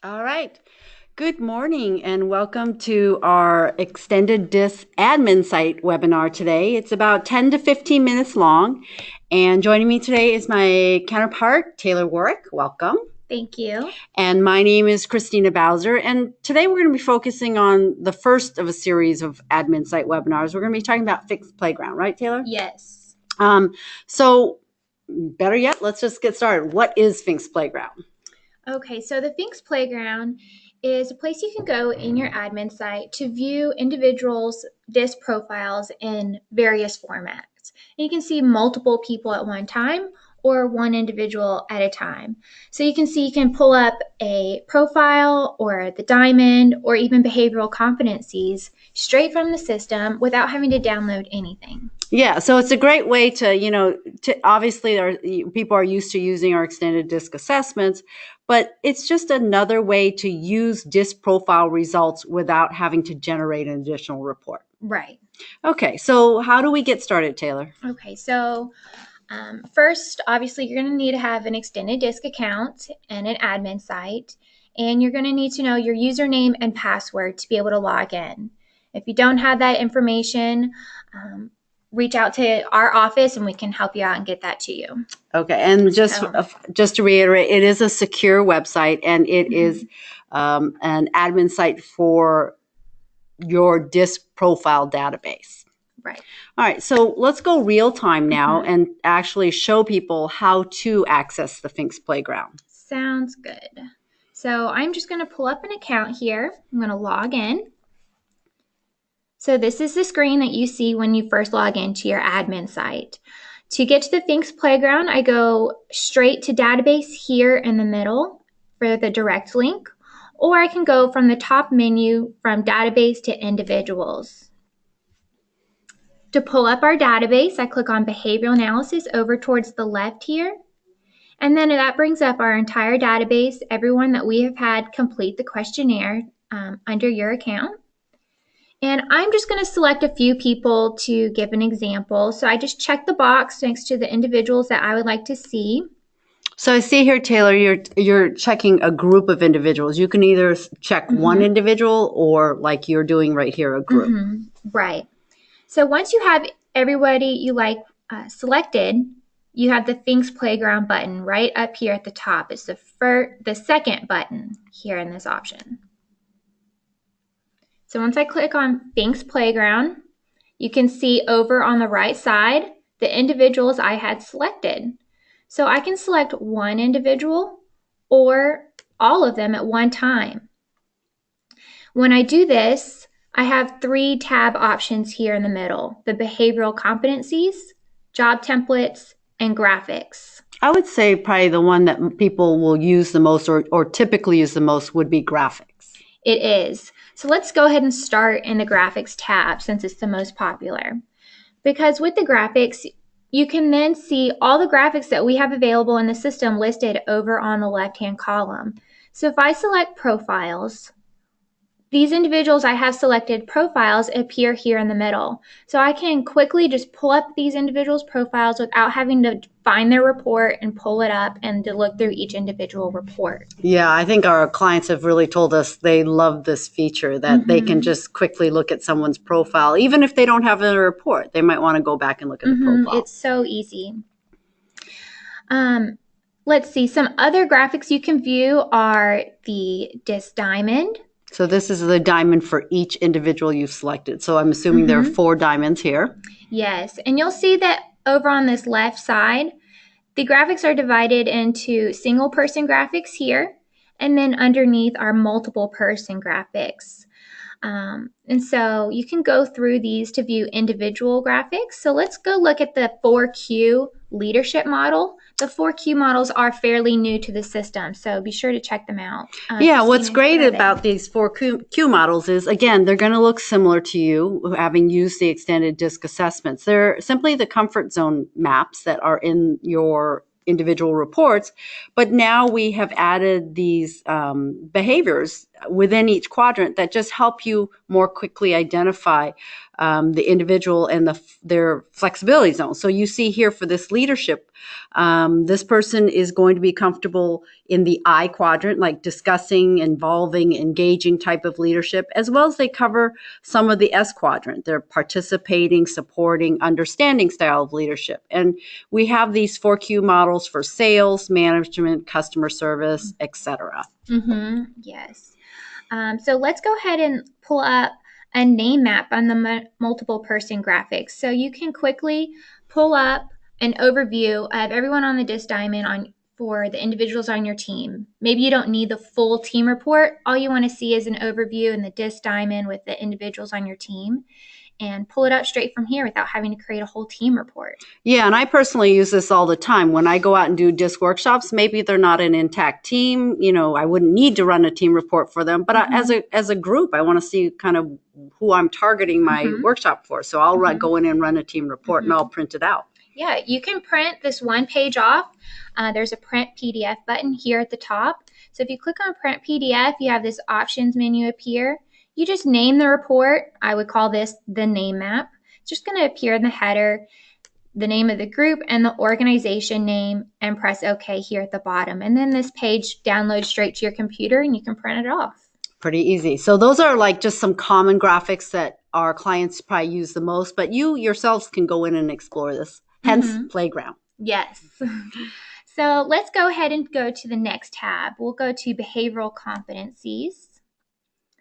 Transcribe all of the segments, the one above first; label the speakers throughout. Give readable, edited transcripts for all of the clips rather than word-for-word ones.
Speaker 1: All right. Good morning and welcome to our extended DIS admin site webinar today. It's about 10 to 15 minutes long. And joining me today is my counterpart, Taylor Warwick. Welcome.
Speaker 2: Thank you.
Speaker 1: And my name is Christina Bowser. And today we're going to be focusing on the first of a series of admin site webinars. We're going to be talking about FinxS Playground, right, Taylor?
Speaker 2: Yes.
Speaker 1: So better yet, let's just get started. What is FinxS Playground?
Speaker 2: Okay, so the FinxS Playground is a place you can go in your admin site to view individuals' DIS profiles in various formats. And you can see multiple people at one time or one individual at a time. So you can pull up a profile or the diamond or even behavioral competencies straight from the system without having to download anything.
Speaker 1: Yeah, so it's a great way obviously people are used to using our extended DISC assessments, but it's just another way to use DISC profile results without having to generate an additional report.
Speaker 2: Right.
Speaker 1: Okay, so how do we get started, Taylor?
Speaker 2: Okay, so first, obviously, you're going to need to have an extended DISC account and an admin site, and you're going to need to know your username and password to be able to log in. If you don't have that information, reach out to our office and we can help you out and get that to you.
Speaker 1: Okay, and just to reiterate, it is a secure website and it is an admin site for your DISC profile database.
Speaker 2: Right.
Speaker 1: All right, so let's go real time now and actually show people how to access the FinxS Playground.
Speaker 2: Sounds good. So I'm just going to pull up an account here. I'm going to log in. So this is the screen that you see when you first log into your admin site. To get to the FinxS Playground, I go straight to database here in the middle for the direct link, or I can go from the top menu from database to individuals. To pull up our database, I click on behavioral analysis over towards the left here. And then that brings up our entire database, everyone that we have had complete the questionnaire under your account. And I'm just going to select a few people to give an example. So I just check the box next to the individuals that I would like to see.
Speaker 1: So I see here, Taylor, you're checking a group of individuals. You can either check one individual or, like you're doing right here, a group.
Speaker 2: Right. So once you have everybody you like selected, you have the FinxS Playground button right up here at the top. It's the second button here in this option. So once I click on FinxS Playground, you can see over on the right side the individuals I had selected. So I can select one individual or all of them at one time. When I do this, I have 3 tab options here in the middle: the behavioral competencies, job templates, and graphics.
Speaker 1: I would say probably the one that people will use the most or typically use the most would be graphics.
Speaker 2: It is. So let's go ahead and start in the graphics tab since it's the most popular. Because with the graphics, you can then see all the graphics that we have available in the system listed over on the left-hand column. So if I select profiles, these individuals I have selected profiles appear here in the middle. So I can quickly just pull up these individuals' profiles without having to find their report and pull it up and to look through each individual report.
Speaker 1: Yeah, I think our clients have really told us they love this feature, that they can just quickly look at someone's profile. Even if they don't have a report, they might want to go back and look at the profile.
Speaker 2: It's so easy. Let's see, some other graphics you can view are the DIS Diamond.
Speaker 1: So this is the diamond for each individual you've selected. So I'm assuming there are 4 diamonds here.
Speaker 2: Yes, and you'll see that over on this left side, the graphics are divided into single person graphics here, and then underneath are multiple person graphics. And so you can go through these to view individual graphics. So let's go look at the 4Q leadership model. The 4Q models are fairly new to the system, so be sure to check them out.
Speaker 1: Yeah, what's great about these 4Q models is, again, they're going to look similar to you, having used the extended DISC assessments. They're simply the comfort zone maps that are in your individual reports, but now we have added these behaviors within each quadrant that just help you more quickly identify the individual and their flexibility zone. So you see here for this leadership, this person is going to be comfortable in the I quadrant, like discussing, involving, engaging type of leadership, as well as they cover some of the S quadrant. They're participating, supporting, understanding style of leadership. And we have these 4Q models for sales, management, customer service, etc.
Speaker 2: Yes. So let's go ahead and pull up a name map on the multiple person graphics. So you can quickly pull up an overview of everyone on the DISC diamond for the individuals on your team. Maybe you don't need the full team report. All you want to see is an overview in the DISC diamond with the individuals on your team, and pull it out straight from here without having to create a whole team report.
Speaker 1: Yeah, and I personally use this all the time. When I go out and do DISC workshops, maybe they're not an intact team. I wouldn't need to run a team report for them. But as a group, I want to see kind of who I'm targeting my workshop for. So I'll go in and run a team report, and I'll print it out.
Speaker 2: Yeah, you can print this one page off. There's a print PDF button here at the top. So if you click on print PDF, you have this options menu appear. You just name the report. I would call this the name map. It's just going to appear in the header, the name of the group and the organization name, and press OK here at the bottom. And then this page downloads straight to your computer and you can print it off.
Speaker 1: Pretty easy. So those are like just some common graphics that our clients probably use the most, but you yourselves can go in and explore this. Hence, playground.
Speaker 2: Yes. So let's go ahead and go to the next tab. We'll go to behavioral competencies.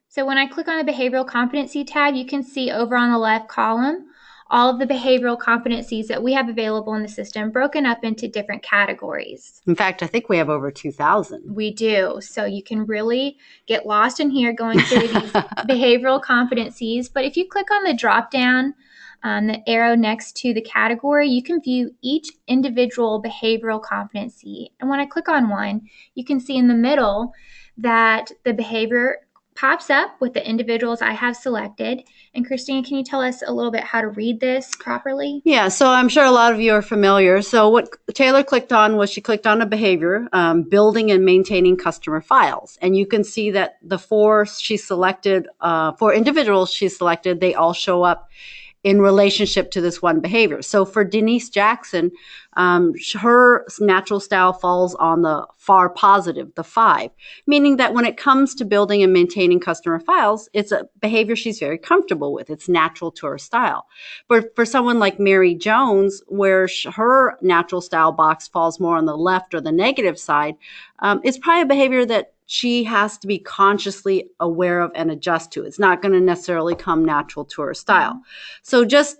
Speaker 2: So when I click on the behavioral competency tab, you can see over on the left column all of the behavioral competencies that we have available in the system broken up into different categories.
Speaker 1: In fact, I think we have over 2,000.
Speaker 2: We do. So you can really get lost in here going through these behavioral competencies. But if you click on the drop down, the arrow next to the category, you can view each individual behavioral competency. And when I click on one, you can see in the middle that the behavior pops up with the individuals I have selected. And Christine, can you tell us a little bit how to read this properly?
Speaker 1: Yeah, so I'm sure a lot of you are familiar. So what Taylor clicked on was she clicked on a behavior, building and maintaining customer files. And you can see that the four she selected, four individuals she selected, they all show up in relationship to this one behavior. So for Denise Jackson, her natural style falls on the far positive, the 5, meaning that when it comes to building and maintaining customer files, it's a behavior she's very comfortable with. It's natural to her style. But for someone like Mary Jones, where her natural style box falls more on the left or the negative side, it's probably a behavior that she has to be consciously aware of and adjust to. It's not going to necessarily come natural to her style. So just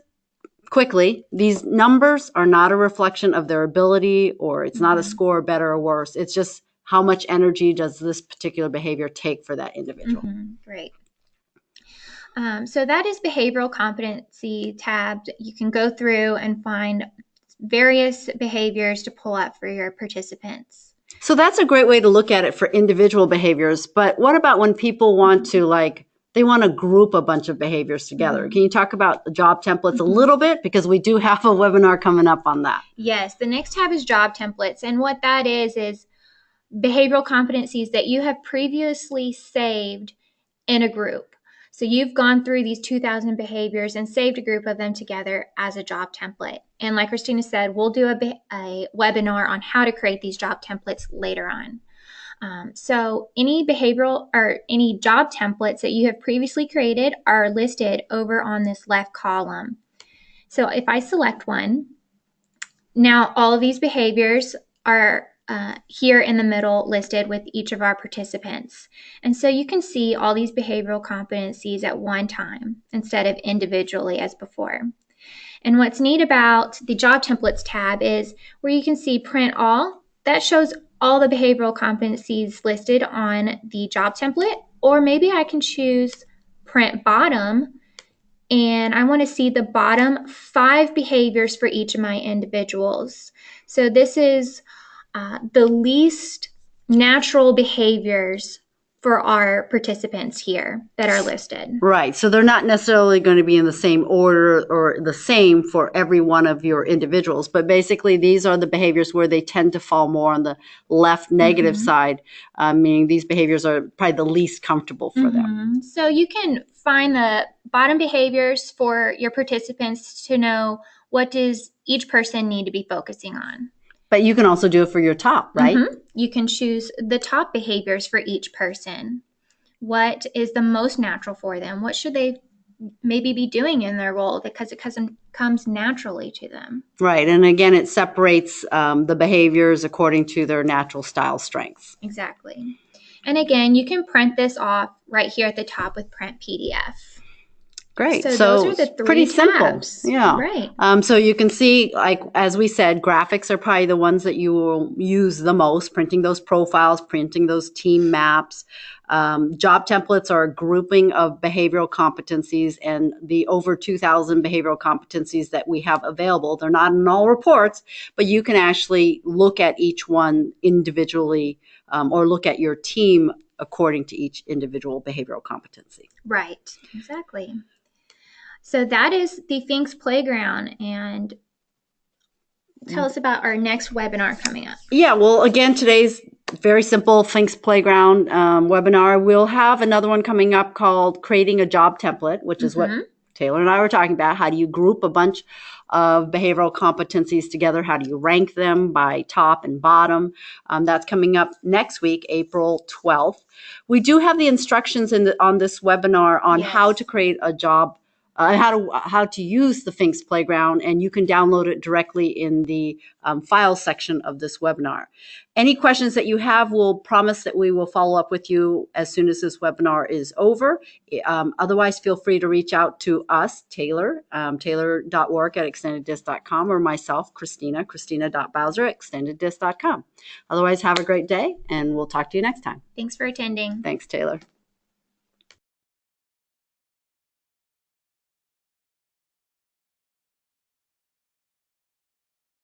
Speaker 1: quickly, these numbers are not a reflection of their ability, or it's not a score, better or worse. It's just how much energy does this particular behavior take for that individual.
Speaker 2: Great. So that is behavioral competency tab. You can go through and find various behaviors to pull up for your participants.
Speaker 1: So that's a great way to look at it for individual behaviors. But what about when people want to they want to group a bunch of behaviors together? Can you talk about the job templates a little bit? Because we do have a webinar coming up on that.
Speaker 2: Yes, the next tab is job templates. And what that is behavioral competencies that you have previously saved in a group. So you've gone through these 2,000 behaviors and saved a group of them together as a job template. And like Christina said, we'll do a webinar on how to create these job templates later on. So any behavioral or any job templates that you have previously created are listed over on this left column. So if I select one, now all of these behaviors are here in the middle listed with each of our participants. And so you can see all these behavioral competencies at one time instead of individually as before. And what's neat about the job templates tab is where you can see print all. That shows all the behavioral competencies listed on the job template. Or maybe I can choose print bottom, and I want to see the bottom 5 behaviors for each of my individuals. So this is the least natural behaviors for our participants here that are listed.
Speaker 1: Right. So they're not necessarily going to be in the same order or the same for every one of your individuals, but basically these are the behaviors where they tend to fall more on the left negative side, meaning these behaviors are probably the least comfortable for them.
Speaker 2: So you can find the bottom behaviors for your participants to know what does each person need to be focusing on.
Speaker 1: But you can also do it for your top, right?
Speaker 2: You can choose the top behaviors for each person. What is the most natural for them? What should they maybe be doing in their role because it comes naturally to them?
Speaker 1: Right. And again, it separates the behaviors according to their natural style strengths.
Speaker 2: Exactly. And again, you can print this off right here at the top with print PDF.
Speaker 1: Great.
Speaker 2: So those are the three
Speaker 1: pretty
Speaker 2: tabs.
Speaker 1: Simple. Yeah.
Speaker 2: Right.
Speaker 1: So you can see, like, as we said, graphics are probably the ones that you will use the most, printing those profiles, printing those team maps. Job templates are a grouping of behavioral competencies, and the over 2,000 behavioral competencies that we have available. They're not in all reports, but you can actually look at each one individually or look at your team according to each individual behavioral competency.
Speaker 2: Right. Exactly. So that is the FinxS Playground, and tell us about our next webinar coming up.
Speaker 1: Yeah, well, again, today's very simple FinxS Playground webinar. We'll have another one coming up called Creating a Job Template, which is what Taylor and I were talking about. How do you group a bunch of behavioral competencies together? How do you rank them by top and bottom? That's coming up next week, April 12th. We do have the instructions on this webinar on how to create a job, how to use the FinxS Playground, and you can download it directly in the files section of this webinar. Any questions that you have, we'll promise that we will follow up with you as soon as this webinar is over. Otherwise, feel free to reach out to us, Taylor, taylor.work@extendeddisc.com, or myself, christina.bowser@extendeddisc.com. Otherwise, have a great day, and we'll talk to you next time.
Speaker 2: Thanks for attending.
Speaker 1: Thanks, Taylor.